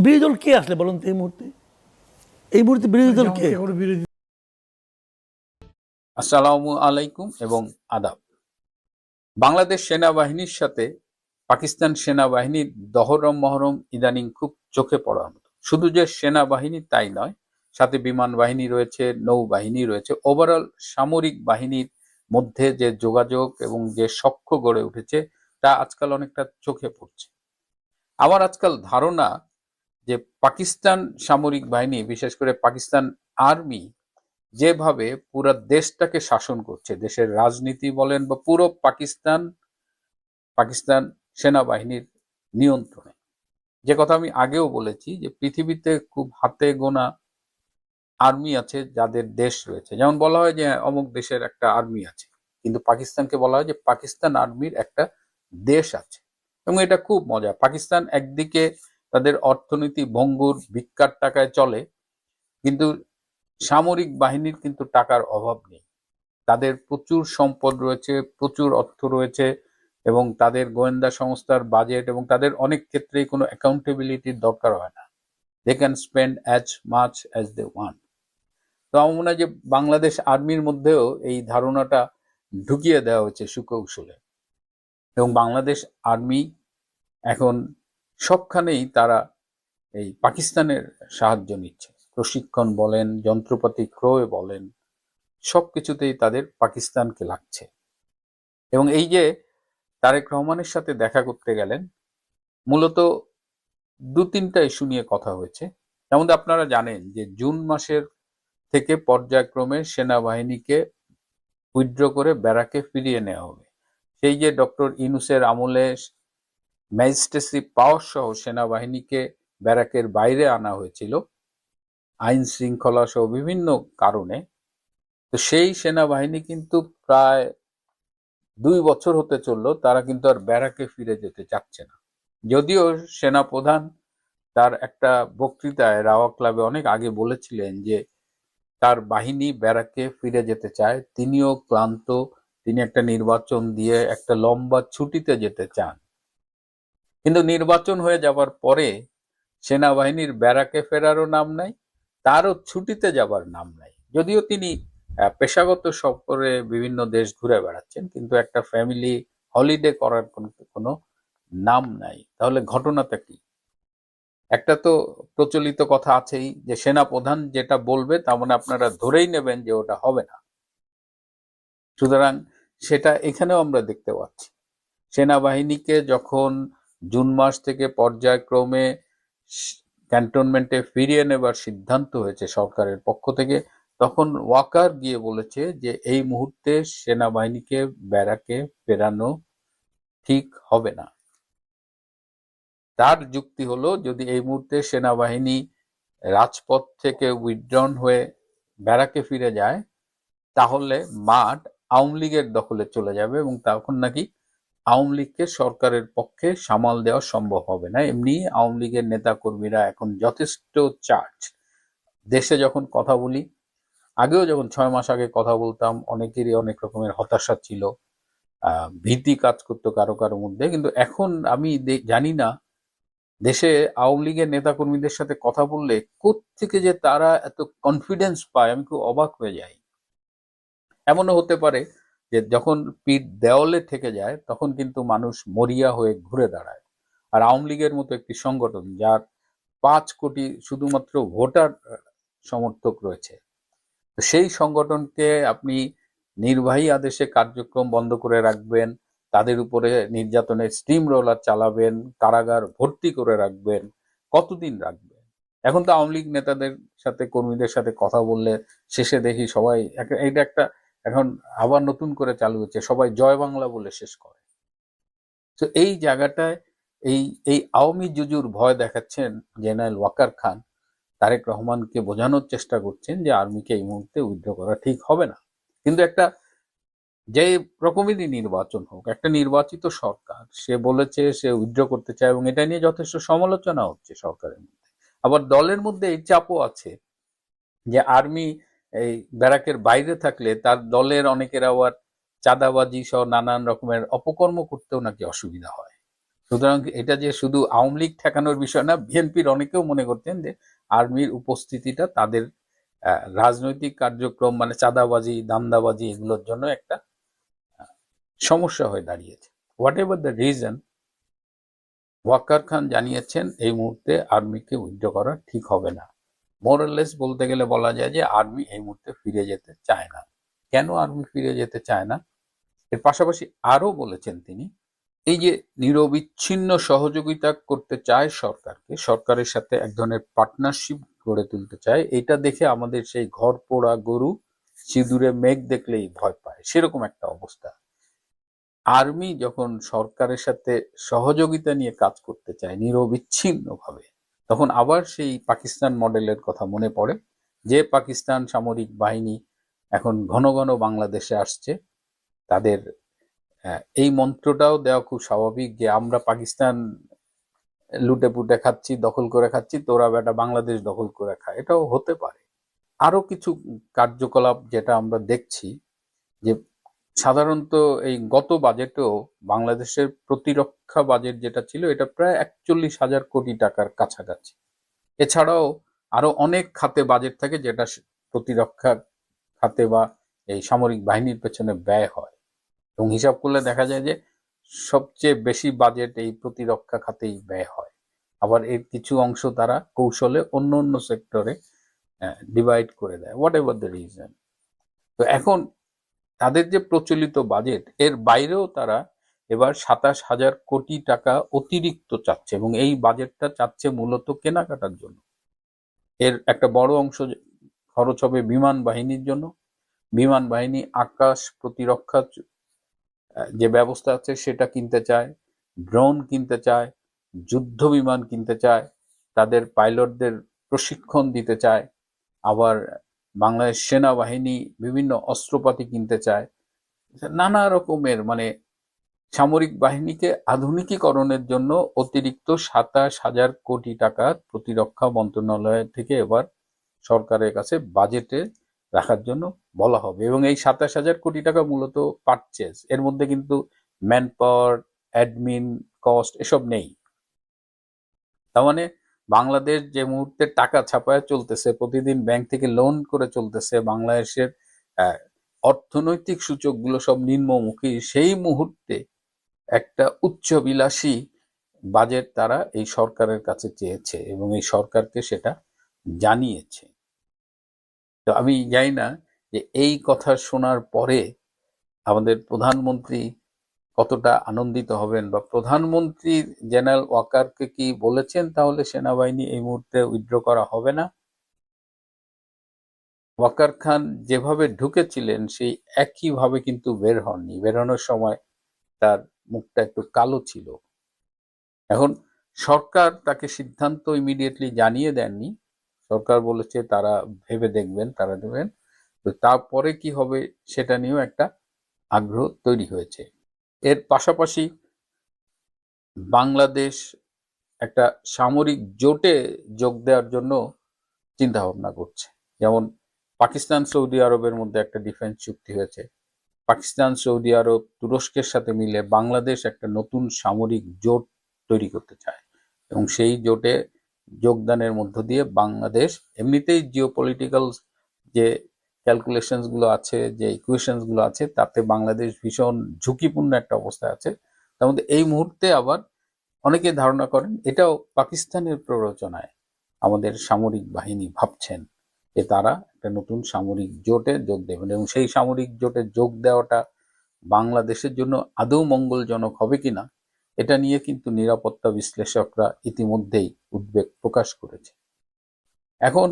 বিরোধী দল কে আসলে বলুন তো এই মুহূর্তে? এই মুহূর্তে বিরোধী দল কে? আসসালামু আলাইকুম এবং আদাব। বাংলাদেশ সেনাবাহিনীর সাথে পাকিস্তান সেনাবাহিনীর দহরম মহরম ইদানিং খুব চোখে পড়ার মতো। শুধু যে সেনাবাহিনী তাই নয়, সাথে বিমান বাহিনী রয়েছে, নৌবাহিনী রয়েছে। ওভারঅল সামরিক বাহিনীর মধ্যে যে যোগাযোগ এবং যে সখ্য গড়ে উঠেছে তা আজকাল অনেকটা চোখে পড়ছে। আমার আজকাল ধারণা যে পাকিস্তান সামরিক বাহিনী, বিশেষ করে পাকিস্তান আর্মি যেভাবে পুরো দেশটাকে শাসন করছে, দেশের রাজনীতি বলেন বা পুরো পাকিস্তান সেনাবাহিনীর নিয়ন্ত্রণে। যে কথা আমি আগেও বলেছি যে পৃথিবীতে খুব হাতে গোনা আর্মি আছে যাদের দেশ রয়েছে। যেমন বলা হয় যে অমুক দেশের একটা আর্মি আছে, কিন্তু পাকিস্তানকে বলা হয় যে পাকিস্তান আর্মির একটা দেশ আছে। এবং এটা খুব মজা। পাকিস্তান একদিকে তাদের অর্থনীতি ভঙ্গুর, ভিক্ষার টাকায় চলে, কিন্তু সামরিক বাহিনীর কিন্তু টাকার অভাব নেই। তাদের প্রচুর সম্পদ রয়েছে, প্রচুর অর্থ রয়েছে, এবং তাদের গোয়েন্দা সংস্থার বাজেট এবং তাদের অনেক ক্ষেত্রেই কোনো অ্যাকাউন্টেবিলিটির দরকার হয় না। They can spend as much as they want. তো আমার মনে হয় যে বাংলাদেশ আর্মির মধ্যেও এই ধারণাটা ঢুকিয়ে দেওয়া হয়েছে সুকৌশলে, এবং বাংলাদেশ আর্মি এখন সবখানেই তারা এই পাকিস্তানের সাহায্য নিচ্ছে। প্রশিক্ষণ বলেন, যন্ত্রপাতি ক্রয় বলেন, সবকিছুতেই তাদের পাকিস্তানকে লাগছে। এবং এই যে তারেক রহমানের সাথে দেখা করতে গেলেন, মূলত দু তিনটা ইস্যু নিয়ে কথা হয়েছে। যেমন আপনারা জানেন যে জুন মাসের থেকে পর্যায়ক্রমে সেনাবাহিনীকে উইথড্র করে ব্যারাকে ফিরিয়ে নেওয়া হবে। সেই যে ডক্টর ইউনূসের আমলে ম্যাজিস্ট্রেসি পাওয়ার সহ সেনাবাহিনীকে ব্যারাকের বাইরে আনা হয়েছিল আইন শৃঙ্খলা সহ বিভিন্ন কারণে। তো সেই সেনাবাহিনী কিন্তু প্রায় 2 বছর হতে চললো, তারা কিন্তু আর ব্যারাকে ফিরে যেতে চাচ্ছে না। যদিও সেনাপ্রধান তার একটা বক্তৃতায় রাওয়া ক্লাবে অনেক আগে বলেছিলেন যে তার বাহিনী ব্যারাকে ফিরে যেতে চায়, তিনিও ক্লান্ত, তিনি একটা নির্বাচন দিয়ে একটা লম্বা ছুটিতে যেতে চান। কিন্তু নির্বাচন হয়ে যাবার পরে সেনাবাহিনীর ব্যারাকে ফেরারও নাম নাই, তারও ছুটিতে যাবার নাম নাই। যদিও তিনি পেশাগত সফরে বিভিন্ন দেশ ঘুরে বেড়াচ্ছেন, কিন্তু একটা ফ্যামিলি হলিডে করার কোনো নাম নাই। তাহলে ঘটনাটা কি? একটা তো প্রচলিত কথা আছেই যে সেনাপ্রধান যেটা বলবে তার মানে আপনারা ধরেই নেবেন যে ওটা হবে না। সুতরাং সেটা এখানেও আমরা দেখতে পাচ্ছি। সেনাবাহিনীকে যখন জুন মাস থেকে পর্যায়ক্রমে ক্যান্টনমেন্টে ফিরিয়ে নেবার সিদ্ধান্ত হয়েছে সরকারের পক্ষ থেকে, তখন ওয়াকার গিয়ে বলেছে যে এই মুহূর্তে সেনাবাহিনীকে ব্যারাকে ফেরানো ঠিক হবে না। তার যুক্তি হলো, যদি এই মুহূর্তে সেনাবাহিনী রাজপথ থেকে উইথড্রন হয়ে ব্যারাকে ফিরে যায়, তাহলে মাঠ আওয়ামী লীগের দখলে চলে যাবে, এবং তখন নাকি আওয়ামী লীগকে সরকারের পক্ষে সামাল দেওয়া সম্ভব হবে না। এমনি আওয়ামী লীগের নেতা কর্মীরা এখন যথেষ্ট চার্জ। দেশে যখন কথা বলি, আগেও যখন 6 মাস আগে কথা বলতাম, অনেকেরই অনেক রকমের হতাশা ছিল, ভীতি কাজ করতো কারো কারো মধ্যে। কিন্তু এখন আমি জানি না, দেশে আওয়ামী লীগের নেতাকর্মীদের সাথে কথা বললে কোত্থেকে যে তারা এত কনফিডেন্স পায়, আমি খুব অবাক হয়ে যাই। এমনও হতে পারে যে যখন পিঠ দেওয়ালে ঠেকে যায় তখন কিন্তু মানুষ মরিয়া হয়ে ঘুরে দাঁড়ায়। আর আওয়ামী লীগের মতো একটি সংগঠন যার 5 কোটি শুধুমাত্র ভোটার সমর্থক রয়েছে, তো সেই সংগঠনকে আপনি নির্বাহী আদেশে কার্যক্রম বন্ধ করে রাখবেন, তাদের উপরে নির্যাতনের স্টিম রোলার চালাবেন, কারাগার ভর্তি করে রাখবেন, কতদিন রাখবেন? এখন তো আওয়ামী লীগ নেতাদের সাথে, কর্মীদের সাথে কথা বললে শেষে দেখি সবাই এটা একটা এখন আবার নতুন করে চালু হচ্ছে, সবাই জয় বাংলা বলে শেষ করে। তো এই জায়গাটায় এই এই আওয়ামী জুজুর ভয় দেখাচ্ছেন জেনারেল ওয়াকার খান, তারেক রহমানকে বোঝানোর চেষ্টা করছেন যে আর্মিকে এই মুহূর্তে উইথড্র করা ঠিক হবে না। কিন্তু একটা যে রকমেরই নির্বাচন হোক, একটা নির্বাচিত সরকার, সে বলেছে সে উইথড্র করতে চায়, এবং এটা নিয়ে যথেষ্ট সমালোচনা হচ্ছে সরকারের মধ্যে। আবার দলের মধ্যে এই চাপও আছে যে আর্মি এই ব্যারাকের বাইরে থাকলে তার দলের অনেকের আবার চাঁদাবাজি সহ নানান রকমের অপকর্ম করতেও নাকি অসুবিধা হয়। সুতরাং এটা যে শুধু আওয়ামী লীগ ঠেকানোর বিষয় না, বিএনপির অনেকেও মনে করতেন যে আর্মির উপস্থিতিটা তাদের রাজনৈতিক কার্যক্রম মানে চাঁদাবাজি দান্দাবাজি এগুলোর জন্য একটা সমস্যা হয়ে দাঁড়িয়েছে। Whatever the reason, Waqar Khan জানিয়েছেন এই মুহূর্তে আর্মিকে উইথড্র করা ঠিক হবে না। মোরাললেস বলতে গেলে বলা যায় যে আর্মি এই মুহূর্তে ফিরে যেতে চায় না। কেন আর্মি ফিরে যেতে চায় না, এর পাশাপাশি আরো বলেছেন তিনি, এই যে নিরবিচ্ছিন্ন সহযোগিতা করতে চায় সরকারকে, সরকারের সাথে এক ধরনের পার্টনারশিপ গড়ে তুলতে চায়, এটা দেখে আমাদের সেই ঘর পোড়া গরু সিঁদুরে মেঘ দেখলেই ভয় পায়, সেরকম একটা অবস্থা। আর্মি যখন সরকারের সাথে সহযোগিতা নিয়ে কাজ করতে চায় নিরবিচ্ছিন্নভাবে, তখন আবার সেই পাকিস্তান মডেলের কথা মনে পড়ে, যে পাকিস্তান সামরিক বাহিনী এখন ঘন ঘন বাংলাদেশে আসছে। তাদের এই মন্ত্রটাও দেওয়া খুব স্বাভাবিক যে আমরা পাকিস্তান লুটে পুটে খাচ্ছি, দখল করে খাচ্ছি, তোরা বেটা বাংলাদেশ দখল করে খায়, এটাও হতে পারে। আরো কিছু কার্যকলাপ যেটা আমরা দেখছি যে সাধারণত এই গত বাজেটেও বাংলাদেশের প্রতিরক্ষা বাজেট যেটা ছিল এটা প্রায় 41,000 কোটি টাকার কাছাকাছি। এছাড়াও আরো অনেক খাতে বাজেট থাকে যেটা প্রতিরক্ষা খাতে বা এই সামরিক বাহিনীর পেছনে ব্যয় হয়, এবং হিসাব করলে দেখা যায় যে সবচেয়ে বেশি বাজেট এই প্রতিরক্ষা খাতেই ব্যয় হয়। আবার এর কিছু অংশ তারা কৌশলে অন্য অন্য সেক্টরে ডিভাইড করে দেয়, হোয়াট এভার দ্য রিজন। তো এখন তাদের যে প্রচলিত বাজেট এর বাইরেও তারা এবার 27,000 কোটি টাকা অতিরিক্ত চাচ্ছে, এবং এই বাজেটটা চাচ্ছে মূলত কেনাকাটার জন্য। এর একটা বড় অংশ খরচ হবে বিমান বাহিনীর জন্য। বিমান বাহিনী আকাশ প্রতিরক্ষা যে ব্যবস্থা আছে সেটা কিনতে চায়, ড্রোন কিনতে চায়, যুদ্ধ বিমান কিনতে চায়, তাদের পাইলটদের প্রশিক্ষণ দিতে চায়, আবার বাংলাদেশ সেনাবাহিনী বিভিন্ন অস্ত্রপাতি কিনতে চায়, নানা রকমের মানে সামরিক বাহিনীকে আধুনিকীকরণের জন্য অতিরিক্ত 27,000 কোটি টাকা প্রতিরক্ষা মন্ত্রণালয় থেকে এবার সরকারের কাছে বাজেটে রাখার জন্য বলা হবে, এবং এই 27,000 কোটি টাকা মূলত পারচেজ, এর মধ্যে কিন্তু ম্যান পাওয়ার, অ্যাডমিন কস্ট এসব নেই। তার মানে বাংলাদেশ যে মুহূর্তে টাকা ছাপায় চলতেছে, প্রতিদিন ব্যাংক থেকে লোন করে চলতেছে, বাংলাদেশের অর্থনৈতিক সূচকগুলো সব নিম্নমুখী, সেই মুহূর্তে একটা উচ্চবিলাসী বাজেট তারা এই সরকারের কাছে চেয়েছে এবং এই সরকারকে সেটা জানিয়েছে। তো আমি জানি না যে এই কথা শোনার পরে আমাদের প্রধানমন্ত্রী কতটা আনন্দিত হবেন, বা প্রধানমন্ত্রী জেনারেল ওয়াকারকে কি বলেছেন তাহলে সেনাবাহিনী এই মুহূর্তে উইথড্র করা হবে না? ওয়াকার খান যেভাবে ঢুকেছিলেন সেই একইভাবে কিন্তু বের হননি, বেরোনোর সময় তার মুখটা একটু কালো ছিল। এখন সরকার তাকে সিদ্ধান্ত ইমিডিয়েটলি জানিয়ে দেননি, সরকার বলেছে তারা ভেবে দেখবেন, তারা দেবেন। তো তারপরে কি হবে সেটা নিয়েও একটা আগ্রহ তৈরি হয়েছে। এর পাশাপাশি বাংলাদেশ একটা সামরিক জোটে যোগ দেওয়ার জন্য চিন্তা ভাবনা করছে। যেমন পাকিস্তান সৌদি আরবের মধ্যে একটা ডিফেন্স চুক্তি হয়েছে, পাকিস্তান সৌদি আরব তুরস্কের সাথে মিলে বাংলাদেশ একটা নতুন সামরিক জোট তৈরি করতে চায়, এবং সেই জোটে যোগদানের মধ্য দিয়ে বাংলাদেশ এমনিতেই জিওপলিটিক্যাল যে ক্যালকুলেশনস গুলো আছে, যে ইকুয়েশনস গুলো আছে, তাতে বাংলাদেশ ভীষণ ঝুঁকিপূর্ণ একটা অবস্থায় আছে। তার মধ্যে এই মুহূর্তে আবার অনেকে ধারণা করেন এটাও পাকিস্তানের প্ররোচনায় আমাদের সামরিক বাহিনী ভাবছেন যে তারা একটা নতুন সামরিক জোটে যোগ দেবেন, এবং সেই সামরিক জোটে যোগ দেওয়াটা বাংলাদেশের জন্য আদৌ মঙ্গলজনক হবে কিনা এটা নিয়ে কিন্তু নিরাপত্তা বিশ্লেষকরা ইতিমধ্যেই উদ্বেগ প্রকাশ করেছে। এখন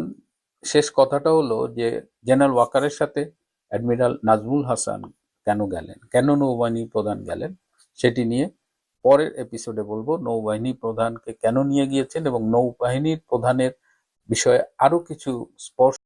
শেষ কথাটা হলো যে জেনারেল ওয়াকারের সাথে অ্যাডমিরাল নাজমুল হাসান কেন গেলেন, কেন নৌবাহিনী প্রধান গেলেন, সেটি নিয়ে পরের এপিসোডে বলবো। নৌবাহিনী প্রধানকে কেন নিয়ে গিয়েছেন এবং নৌবাহিনীর প্রধানের বিষয়ে আরো কিছু স্পষ্ট